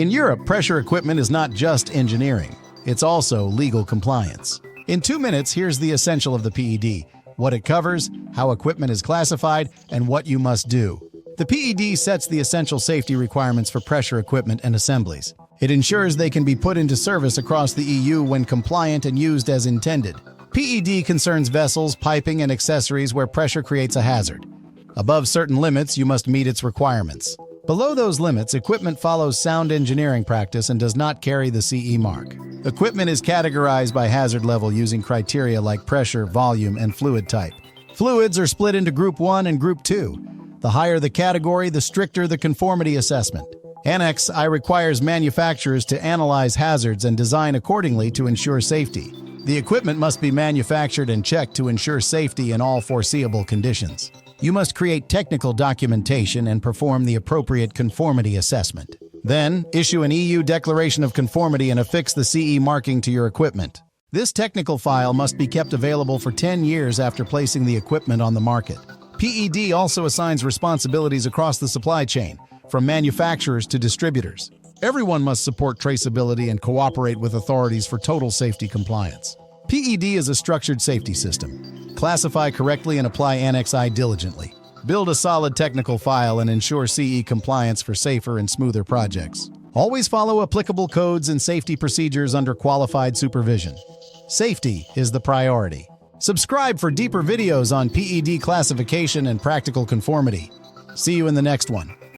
In Europe, pressure equipment is not just engineering, it's also legal compliance. In 2 minutes, here's the essential of the PED: what it covers, how equipment is classified, and what you must do. The PED sets the essential safety requirements for pressure equipment and assemblies. It ensures they can be put into service across the EU when compliant and used as intended. PED concerns vessels, piping, and accessories where pressure creates a hazard. Above certain limits, you must meet its requirements. Below those limits, equipment follows sound engineering practice and does not carry the CE mark. Equipment is categorized by hazard level using criteria like pressure, volume, and fluid type. Fluids are split into Group 1 and Group 2. The higher the category, the stricter the conformity assessment. Annex I requires manufacturers to analyze hazards and design accordingly to ensure safety. The equipment must be manufactured and checked to ensure safety in all foreseeable conditions. You must create technical documentation and perform the appropriate conformity assessment. Then, issue an EU Declaration of Conformity and affix the CE marking to your equipment. This technical file must be kept available for 10 years after placing the equipment on the market. PED also assigns responsibilities across the supply chain, from manufacturers to distributors. Everyone must support traceability and cooperate with authorities for total safety compliance. PED is a structured safety system. Classify correctly and apply Annex I diligently. Build a solid technical file and ensure CE compliance for safer and smoother projects. Always follow applicable codes and safety procedures under qualified supervision. Safety is the priority. Subscribe for deeper videos on PED classification and practical conformity. See you in the next one.